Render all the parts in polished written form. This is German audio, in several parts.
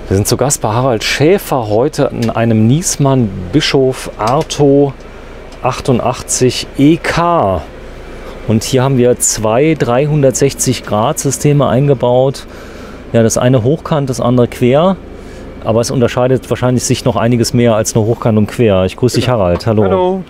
Wir sind zu Gast bei Harald Schäfer heute in einem Niesmann Bischof Arto 88 EK. Und hier haben wir zwei 360-Grad-Systeme eingebaut. Ja, das eine hochkant, das andere quer. Aber es unterscheidet wahrscheinlich sich noch einiges mehr als nur hochkant und quer. Ich grüße dich, Harald. Hallo. Hallo.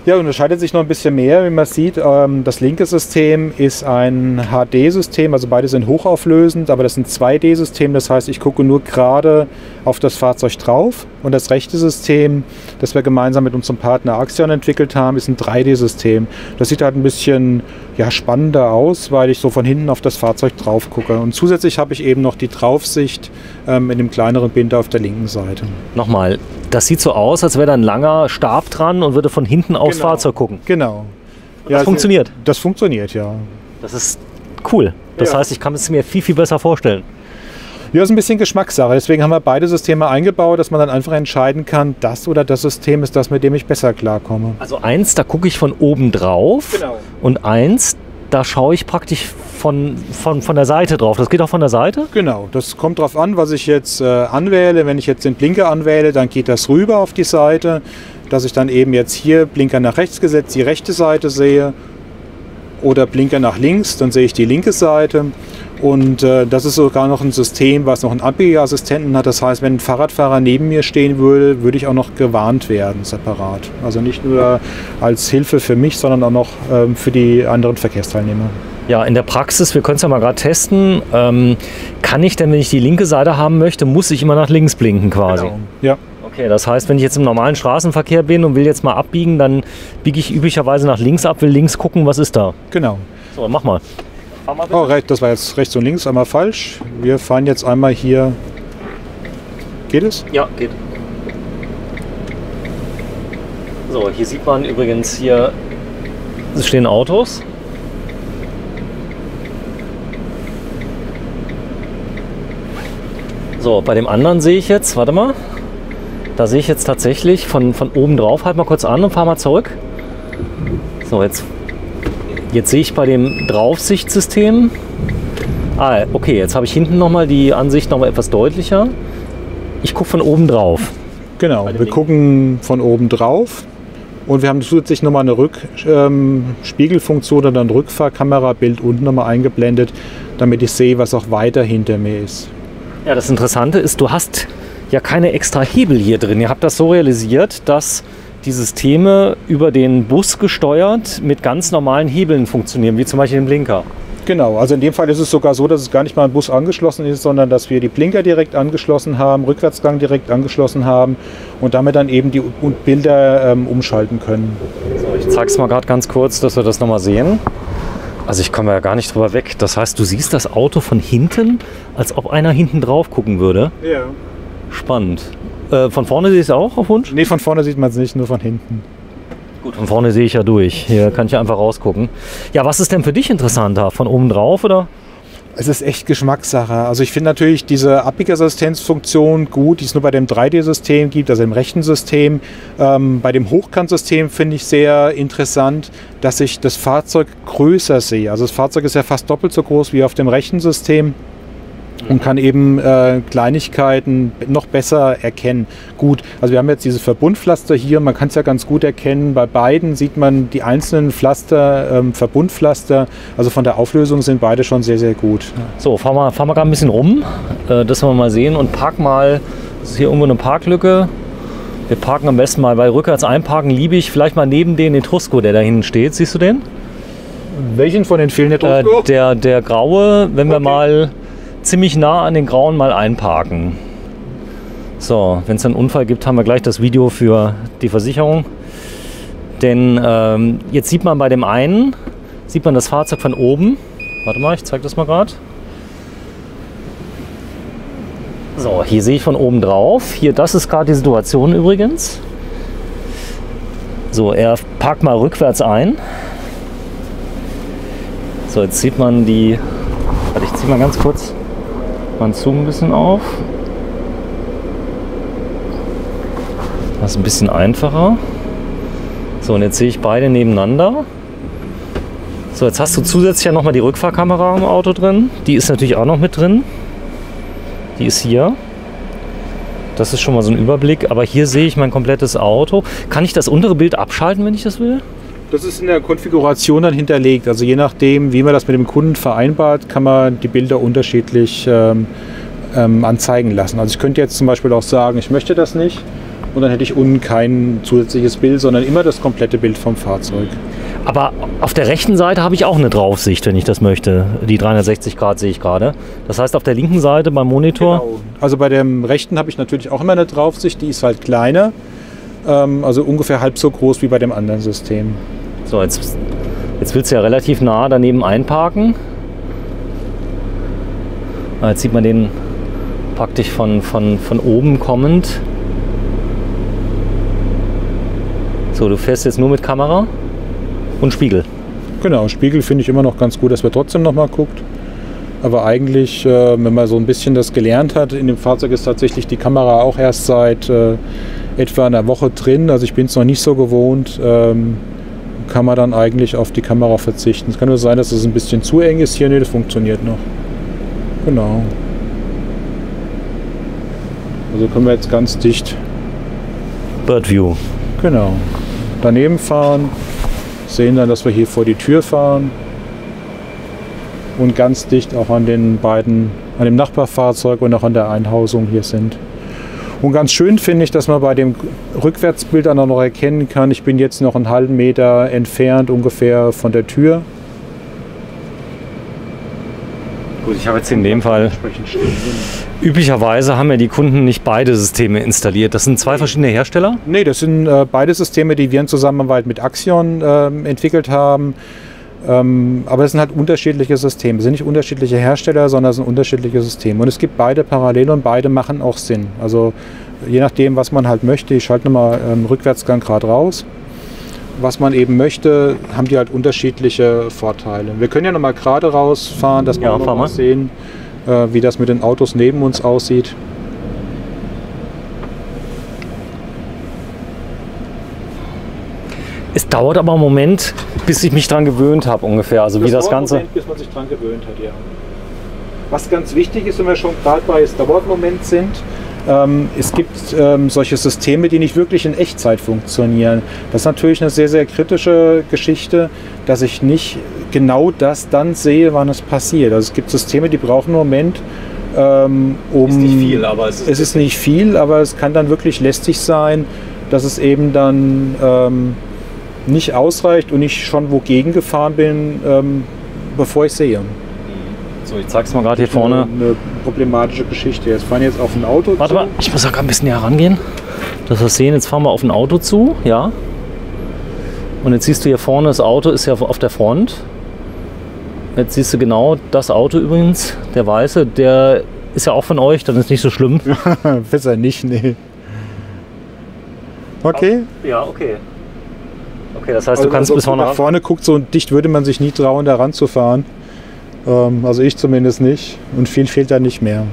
Ja, unterscheidet sich noch ein bisschen mehr, wie man sieht. Das linke System ist ein HD-System, also beide sind hochauflösend, aber das ist ein 2D-System, das heißt, ich gucke nur gerade auf das Fahrzeug drauf. Und das rechte System, das wir gemeinsam mit unserem Partner Axion entwickelt haben, ist ein 3D-System. Das sieht halt ein bisschen spannender aus, weil ich so von hinten auf das Fahrzeug drauf gucke. Und zusätzlich habe ich eben noch die Draufsicht in dem kleineren Binder auf der linken Seite. Nochmal, das sieht so aus, als wäre da ein langer Stab dran und würde von hinten aufs Fahrzeug gucken. Genau. Das funktioniert? Das funktioniert, ja. Das ist cool. Das heißt, ich kann es mir viel, viel besser vorstellen. Ja, ist ein bisschen Geschmackssache. Deswegen haben wir beide Systeme eingebaut, dass man dann einfach entscheiden kann, das oder das System ist das, mit dem ich besser klarkomme. Also eins, da gucke ich von oben drauf. Genau. Und eins, da schaue ich praktisch von der Seite drauf. Das geht auch von der Seite? Genau, das kommt darauf an, was ich jetzt anwähle. Wenn ich jetzt den Blinker anwähle, dann geht das rüber auf die Seite, dass ich dann eben jetzt hier Blinker nach rechts gesetzt die rechte Seite sehe oder Blinker nach links, dann sehe ich die linke Seite. Und das ist sogar noch ein System, was noch einen Abbiegeassistenten hat. Das heißt, wenn ein Fahrradfahrer neben mir stehen würde, würde ich auch noch gewarnt werden, separat. Also nicht nur als Hilfe für mich, sondern auch noch für die anderen Verkehrsteilnehmer. Ja, in der Praxis, wir können es ja mal gerade testen, kann ich denn, wenn ich die linke Seite haben möchte, muss ich immer nach links blinken quasi? Genau. Ja. Okay, das heißt, wenn ich jetzt im normalen Straßenverkehr bin und will jetzt mal abbiegen, dann biege ich üblicherweise nach links ab, will links gucken, was ist da? Genau. So, mach mal. Oh, das war jetzt rechts und links einmal falsch. Wir fahren jetzt einmal hier. Geht es? Ja, geht. So, hier sieht man übrigens hier, es stehen Autos. So, bei dem anderen sehe ich jetzt, warte mal, da sehe ich jetzt tatsächlich von oben drauf, halt mal kurz an und fahr mal zurück. So, jetzt sehe ich bei dem Draufsichtsystem, okay, jetzt habe ich hinten nochmal die Ansicht nochmal etwas deutlicher. Ich gucke von oben drauf. Genau, wir gucken von oben drauf und wir haben zusätzlich nochmal eine Rückspiegelfunktion oder ein Rückfahrkamerabild unten nochmal eingeblendet, damit ich sehe, was auch weiter hinter mir ist. Ja, das Interessante ist, du hast ja keine extra Hebel hier drin. Ihr habt das so realisiert, dass die Systeme über den Bus gesteuert mit ganz normalen Hebeln funktionieren, wie zum Beispiel den Blinker. Genau, also in dem Fall ist es sogar so, dass es gar nicht mal ein Bus angeschlossen ist, sondern dass wir die Blinker direkt angeschlossen haben, Rückwärtsgang direkt angeschlossen haben und damit dann eben die Bilder umschalten können. So, ich zeige es mal gerade ganz kurz, dass wir das nochmal sehen. Also ich komme ja gar nicht drüber weg. Das heißt, du siehst das Auto von hinten, als ob einer hinten drauf gucken würde. Ja. Spannend. Von vorne siehst du auch auf Wunsch? Nee, von vorne sieht man es nicht, nur von hinten. Gut, von vorne sehe ich ja durch. Hier kann ich ja einfach rausgucken. Ja, was ist denn für dich interessanter? Von oben drauf oder? Es ist echt Geschmackssache. Also ich finde natürlich diese Abbiegeassistenzfunktion gut, die es nur bei dem 3D-System gibt, also im rechten System. Bei dem Hochkantsystem finde ich sehr interessant, dass ich das Fahrzeug größer sehe. Also das Fahrzeug ist ja fast doppelt so groß wie auf dem rechten System. Und kann eben Kleinigkeiten noch besser erkennen. Gut, also wir haben jetzt dieses Verbundpflaster hier, man kann es ja ganz gut erkennen. Bei beiden sieht man die einzelnen Pflaster, Verbundpflaster, also von der Auflösung sind beide schon sehr, sehr gut. So, fahren wir gerade ein bisschen rum, dass wir mal sehen und park mal, das ist hier irgendwo eine Parklücke. Wir parken am besten mal, weil rückwärts einparken liebe ich, vielleicht mal neben den Etrusco, der da hinten steht. Siehst du den? Welchen von den vielen Etrusco? Der graue, wenn wir mal ziemlich nah an den grauen mal einparken. So, wenn es einen Unfall gibt, haben wir gleich das Video für die Versicherung. Denn jetzt sieht man bei dem einen, sieht man das Fahrzeug von oben. Warte mal, ich zeige das mal gerade. So, hier sehe ich von oben drauf. Hier, das ist gerade die Situation übrigens. So, er parkt mal rückwärts ein. So, jetzt sieht man die. Warte, ich ziehe mal ganz kurz meinen Zoom ein bisschen auf. Das ist ein bisschen einfacher. So, und jetzt sehe ich beide nebeneinander. So, jetzt hast du zusätzlich ja nochmal die Rückfahrkamera im Auto drin. Die ist natürlich auch noch mit drin. Die ist hier. Das ist schon mal so ein Überblick. Aber hier sehe ich mein komplettes Auto. Kann ich das untere Bild abschalten, wenn ich das will? Das ist in der Konfiguration dann hinterlegt. Also je nachdem, wie man das mit dem Kunden vereinbart, kann man die Bilder unterschiedlich anzeigen lassen. Also ich könnte jetzt zum Beispiel auch sagen, ich möchte das nicht. Und dann hätte ich unten kein zusätzliches Bild, sondern immer das komplette Bild vom Fahrzeug. Aber auf der rechten Seite habe ich auch eine Draufsicht, wenn ich das möchte. Die 360 Grad sehe ich gerade. Das heißt, auf der linken Seite beim Monitor... Genau. Also bei dem rechten habe ich natürlich auch immer eine Draufsicht, die ist halt kleiner. Also ungefähr halb so groß wie bei dem anderen System. So, jetzt willst du ja relativ nah daneben einparken. Jetzt sieht man den praktisch von oben kommend. So, du fährst jetzt nur mit Kamera und Spiegel. Genau, Spiegel finde ich immer noch ganz gut, dass man trotzdem noch mal guckt. Aber eigentlich, wenn man so ein bisschen das gelernt hat, in dem Fahrzeug ist tatsächlich die Kamera auch erst seit etwa einer Woche drin. Also ich bin es noch nicht so gewohnt, kann man dann eigentlich auf die Kamera verzichten. Es kann nur sein, dass es ein bisschen zu eng ist hier. Nee, das funktioniert noch. Genau. Also können wir jetzt ganz dicht. Bird View. Genau. Daneben fahren, sehen dann, dass wir hier vor die Tür fahren und ganz dicht auch an den beiden, an dem Nachbarfahrzeug und auch an der Einhausung hier sind. Und ganz schön finde ich, dass man bei dem Rückwärtsbild dann auch noch erkennen kann, ich bin jetzt noch einen halben Meter entfernt ungefähr von der Tür. Gut, ich habe jetzt in dem Fall, üblicherweise haben ja die Kunden nicht beide Systeme installiert. Das sind zwei verschiedene Hersteller? Nee, das sind beide Systeme, die wir in Zusammenarbeit mit Axion entwickelt haben. Aber es sind halt unterschiedliche Systeme. Es sind nicht unterschiedliche Hersteller, sondern es sind unterschiedliche Systeme. Und es gibt beide parallel und beide machen auch Sinn. Also je nachdem, was man halt möchte. Ich schalte nochmal Rückwärtsgang gerade raus. Was man eben möchte, haben die halt unterschiedliche Vorteile. Wir können ja nochmal gerade rausfahren, dass wir mal sehen, wie das mit den Autos neben uns aussieht. Es dauert aber einen Moment, bis ich mich dran gewöhnt habe ungefähr. Also wie das Ganze. Moment, bis man sich dran gewöhnt hat, ja. Was ganz wichtig ist, wenn wir schon gerade bei es dauert einen Moment sind, es gibt solche Systeme, die nicht wirklich in Echtzeit funktionieren. Das ist natürlich eine sehr, sehr kritische Geschichte, dass ich nicht genau das dann sehe, wann es passiert. Also es gibt Systeme, die brauchen einen Moment, ist nicht viel, aber es ist nicht viel, aber es kann dann wirklich lästig sein, dass es eben dann nicht ausreicht und ich schon wogegen gefahren bin, bevor ich sehe. So, ich zeig's mal gerade hier vorne. Eine problematische Geschichte. Jetzt fahren jetzt auf ein Auto zu. Warte mal, ich muss auch ein bisschen näher rangehen, dass wir es sehen. Jetzt fahren wir auf ein Auto zu, ja. Und jetzt siehst du hier vorne, das Auto ist ja auf der Front. Jetzt siehst du genau das Auto übrigens, der weiße, der ist ja auch von euch, dann ist nicht so schlimm. Besser nicht, nee. Okay. Ja, okay. Okay, das heißt, du kannst bis vorne nach vorne guckt, so dicht würde man sich nie trauen, da ranzufahren. Also ich zumindest nicht. Und viel fehlt da nicht mehr.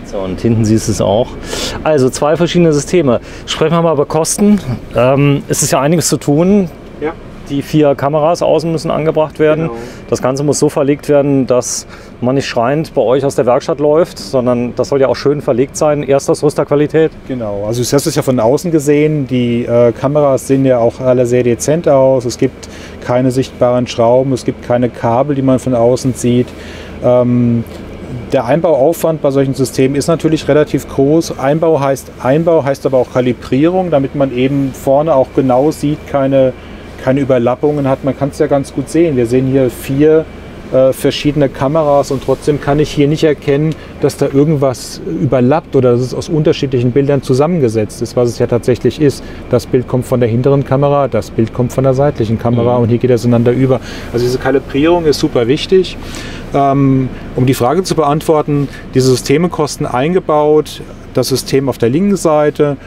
So, und hinten siehst du es auch. Also zwei verschiedene Systeme. Sprechen wir mal über Kosten. Es ist ja einiges zu tun. Ja. Die 4 Kameras außen müssen angebracht werden. Genau. Das Ganze muss so verlegt werden, dass man nicht schreiend bei euch aus der Werkstatt läuft, sondern das soll ja auch schön verlegt sein. Erstausrüsterqualität. Genau, also du hast es ja von außen gesehen. Die Kameras sehen ja auch alle sehr dezent aus. Es gibt keine sichtbaren Schrauben, es gibt keine Kabel, die man von außen sieht. Der Einbauaufwand bei solchen Systemen ist natürlich relativ groß. Einbau heißt aber auch Kalibrierung, damit man eben vorne auch genau sieht, keine Überlappungen hat. Man kann es ja ganz gut sehen. Wir sehen hier 4 verschiedene Kameras und trotzdem kann ich hier nicht erkennen, dass da irgendwas überlappt oder dass es aus unterschiedlichen Bildern zusammengesetzt ist, was es ja tatsächlich ist. Das Bild kommt von der hinteren Kamera, das Bild kommt von der seitlichen Kamera und hier geht das ineinander über. Also diese Kalibrierung ist super wichtig. Um die Frage zu beantworten, diese Systeme kosten eingebaut, das System auf der linken Seite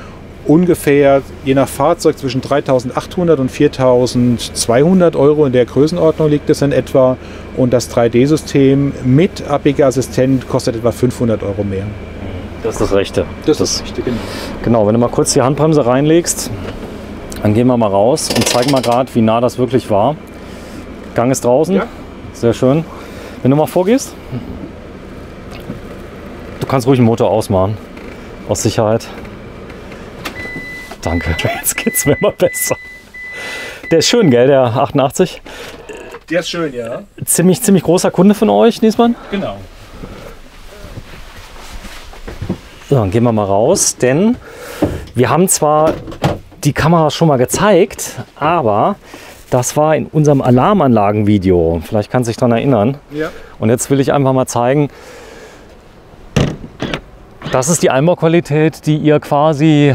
ungefähr, je nach Fahrzeug, zwischen 3.800 und 4.200 Euro, in der Größenordnung liegt es in etwa. Und das 3D-System mit Abbiegeassistent kostet etwa 500 Euro mehr. Das ist das Rechte. Das ist das Rechte, genau. Genau, wenn du mal kurz die Handbremse reinlegst, dann gehen wir mal raus und zeigen mal gerade, wie nah das wirklich war. Gang ist draußen. Ja. Sehr schön. Wenn du mal vorgehst, du kannst ruhig den Motor ausmachen, aus Sicherheit. danke. Jetzt geht's mir immer besser. Der ist schön, gell, der 88? Der ist schön, ja. Ziemlich großer Kunde von euch, Niesmann? Genau. So, dann gehen wir mal raus, denn wir haben zwar die Kameras schon mal gezeigt, aber das war in unserem Alarmanlagen-Video. Vielleicht kannst du dich daran erinnern. Ja. Und jetzt will ich einfach mal zeigen, das ist die Einbauqualität, die ihr quasi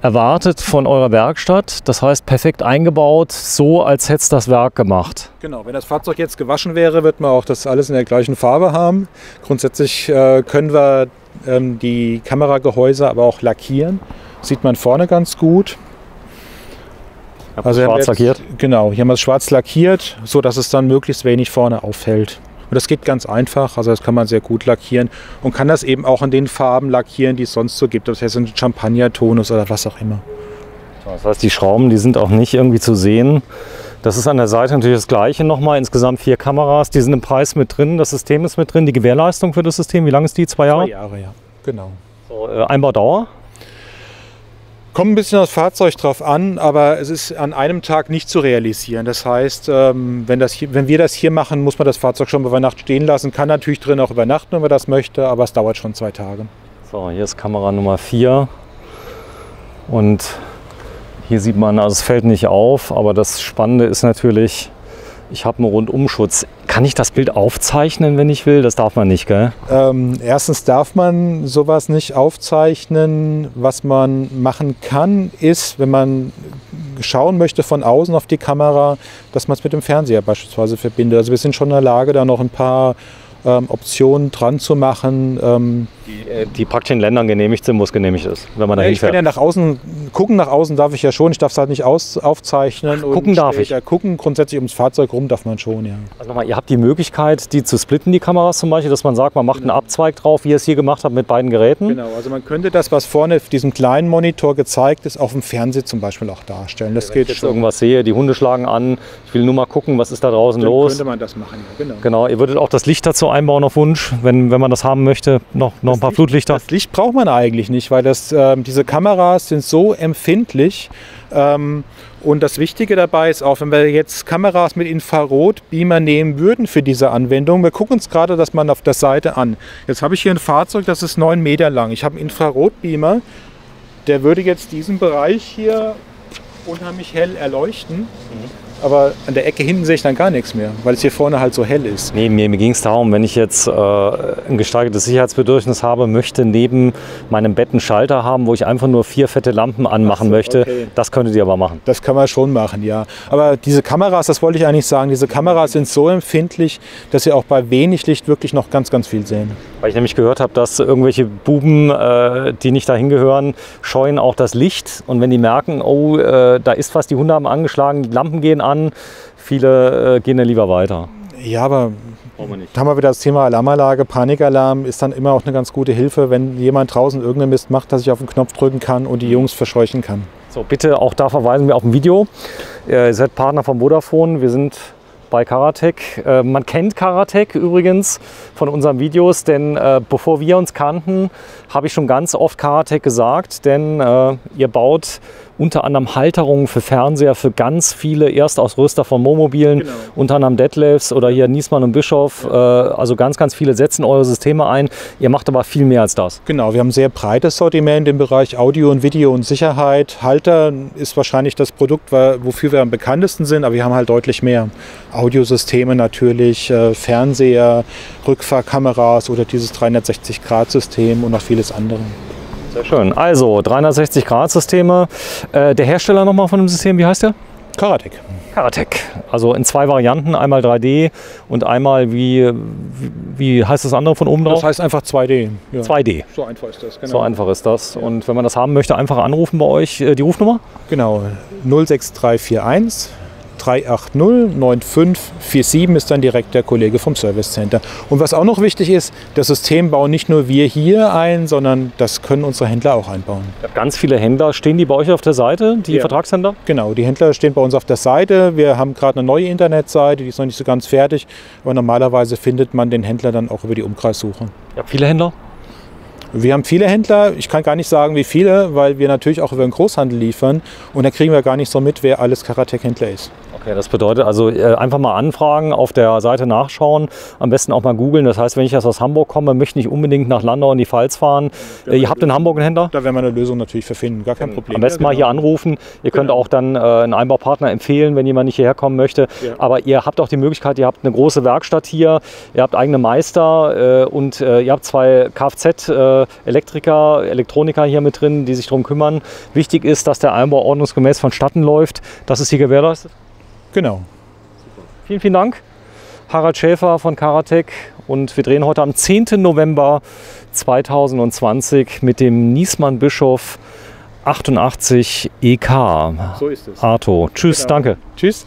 erwartet von eurer Werkstatt. Das heißt, perfekt eingebaut, so als hätte es das Werk gemacht. Genau, wenn das Fahrzeug jetzt gewaschen wäre, wird man auch das alles in der gleichen Farbe haben. Grundsätzlich können wir die Kameragehäuse aber auch lackieren. Sieht man vorne ganz gut. Also schwarz lackiert? Genau, hier haben wir es schwarz lackiert, so dass es dann möglichst wenig vorne auffällt. Und das geht ganz einfach, also das kann man sehr gut lackieren und kann das eben auch in den Farben lackieren, die es sonst so gibt. Das heißt ein Champagner-Tonus oder was auch immer. Das heißt, die Schrauben, die sind auch nicht irgendwie zu sehen. Das ist an der Seite natürlich das Gleiche nochmal. Insgesamt 4 Kameras, die sind im Preis mit drin. Das System ist mit drin. Die Gewährleistung für das System, wie lange ist die? 2 Jahre? 2 Jahre, ja. Genau. So, Einbaudauer? Kommt ein bisschen aufs Fahrzeug drauf an, aber es ist an einem Tag nicht zu realisieren. Das heißt, wenn wir das hier machen, muss man das Fahrzeug schon über Nacht stehen lassen. Kann natürlich drin auch übernachten, wenn man das möchte, aber es dauert schon 2 Tage. So, hier ist Kamera Nummer 4. Und hier sieht man, also es fällt nicht auf, aber das Spannende ist natürlich, ich habe einen Rundumschutz. Kann ich das Bild aufzeichnen, wenn ich will? Das darf man nicht, gell? Erstens darf man sowas nicht aufzeichnen. Was man machen kann, ist, wenn man schauen möchte von außen auf die Kamera, dass man es mit dem Fernseher beispielsweise verbindet. Also wir sind schon in der Lage, da noch ein paar Optionen dran zu machen. Die praktisch in Ländern genehmigt sind, wo es genehmigt ist, wenn man da Ich kann ja nach außen gucken, nach außen darf ich ja schon, ich darf es halt nicht aufzeichnen. Gucken darf ich. Gucken, grundsätzlich ums Fahrzeug rum darf man schon, ja. Also nochmal, ihr habt die Möglichkeit, die zu splitten, die Kameras zum Beispiel, dass man sagt, man macht einen Abzweig drauf, wie ihr es hier gemacht habt mit beiden Geräten? Genau, also man könnte das, was vorne auf diesem kleinen Monitor gezeigt ist, auf dem Fernseher zum Beispiel auch darstellen. Das geht Wenn ich jetzt schon. irgendwas sehe, die Hunde schlagen an, ich will nur mal gucken, was ist da draußen Dann los. könnte man das machen, ja, genau. Genau, ihr würdet auch das Licht dazu einbauen auf Wunsch, wenn man das haben möchte, noch ein paar Flutlichter. Das Licht braucht man eigentlich nicht, weil diese Kameras sind so empfindlich. Und das Wichtige dabei ist auch, wenn wir jetzt Kameras mit Infrarotbeamer nehmen würden für diese Anwendung, wir gucken uns gerade das mal auf der Seite an. Jetzt habe ich hier ein Fahrzeug, das ist 9 Meter lang. Ich habe einen Infrarotbeamer, der würde jetzt diesen Bereich hier unheimlich hell erleuchten. Aber an der Ecke hinten sehe ich dann gar nichts mehr, weil es hier vorne halt so hell ist. Nee, mir ging es darum, wenn ich jetzt ein gesteigertes Sicherheitsbedürfnis habe, möchte neben meinem Bett einen Schalter haben, wo ich einfach nur 4 fette Lampen anmachen möchte. Okay. Das könntet ihr aber machen. Das kann man schon machen, ja. Aber diese Kameras, das wollte ich eigentlich sagen, diese Kameras sind so empfindlich, dass sie auch bei wenig Licht wirklich noch ganz, ganz viel sehen. Weil ich nämlich gehört habe, dass irgendwelche Buben, die nicht dahin gehören, scheuen auch das Licht. Und wenn die merken, oh, da ist was, die Hunde haben angeschlagen, die Lampen gehen an, viele gehen dann lieber weiter. Ja, aber da haben wir wieder das Thema Alarmanlage. Panikalarm ist dann immer auch eine ganz gute Hilfe, wenn jemand draußen irgendeinen Mist macht, dass ich auf den Knopf drücken kann und die Jungs verscheuchen kann. So, bitte auch da verweisen wir auf ein Video. Ihr seid Partner von Vodafone. Wir sind bei Karatec. Man kennt Karatec übrigens von unseren Videos, denn bevor wir uns kannten, habe ich schon ganz oft Karatec gesagt, denn ihr baut unter anderem Halterungen für Fernseher für ganz viele Erstausrüster von Wohnmobilen, genau. Unter anderem Detlefs oder hier Niesmann und Bischof, also ganz, ganz viele setzen eure Systeme ein. Ihr macht aber viel mehr als das. Genau, wir haben ein sehr breites Sortiment im Bereich Audio und Video und Sicherheit. Halter ist wahrscheinlich das Produkt, wofür wir am bekanntesten sind, aber wir haben halt deutlich mehr. Audiosysteme natürlich, Fernseher, Rückfahrkameras oder dieses 360-Grad-System und noch vieles andere. Sehr schön. Also 360-Grad-Systeme. Der Hersteller nochmal von dem System, wie heißt der? Karatec. Karatec. Also in 2 Varianten, einmal 3D und einmal wie heißt das andere von oben drauf? Das heißt einfach 2D. Ja. 2D. So einfach ist das, genau. So einfach ist das. Ja. Und wenn man das haben möchte, einfach anrufen bei euch. Die Rufnummer? Genau, 06341 380 9547 ist dann direkt der Kollege vom Service Center. Und was auch noch wichtig ist, das System bauen nicht nur wir hier ein, sondern das können unsere Händler auch einbauen. Ganz viele Händler, stehen die bei euch auf der Seite, die Vertragshändler? Genau, die Händler stehen bei uns auf der Seite. Wir haben gerade eine neue Internetseite, die ist noch nicht so ganz fertig, aber normalerweise findet man den Händler dann auch über die Umkreissuche. Ihr habt viele Händler? Wir haben viele Händler, ich kann gar nicht sagen, wie viele, weil wir natürlich auch über den Großhandel liefern und da kriegen wir gar nicht so mit, wer alles Karatec-Händler ist. Okay, das bedeutet also einfach mal anfragen, auf der Seite nachschauen, am besten auch mal googeln. Das heißt, wenn ich jetzt aus Hamburg komme, möchte nicht unbedingt nach Landau in die Pfalz fahren. Ihr habt in Hamburg einen Händler? Da werden wir eine Lösung natürlich für finden, gar kein Problem. Am besten mal hier anrufen. Ihr könnt auch dann einen Einbaupartner empfehlen, wenn jemand nicht hierher kommen möchte. Ja. Aber ihr habt auch die Möglichkeit, ihr habt eine große Werkstatt hier, ihr habt eigene Meister und ihr habt 2 Kfz-Elektriker, Elektroniker hier mit drin, die sich darum kümmern. Wichtig ist, dass der Einbau ordnungsgemäß vonstatten läuft. Das ist hier gewährleistet. Genau. Vielen, vielen Dank. Harald Schäfer von Karatec und wir drehen heute am 10. November 2020 mit dem Niesmann Bischof 88 EK. So ist es. Arto. Tschüss, Genau. danke. Tschüss.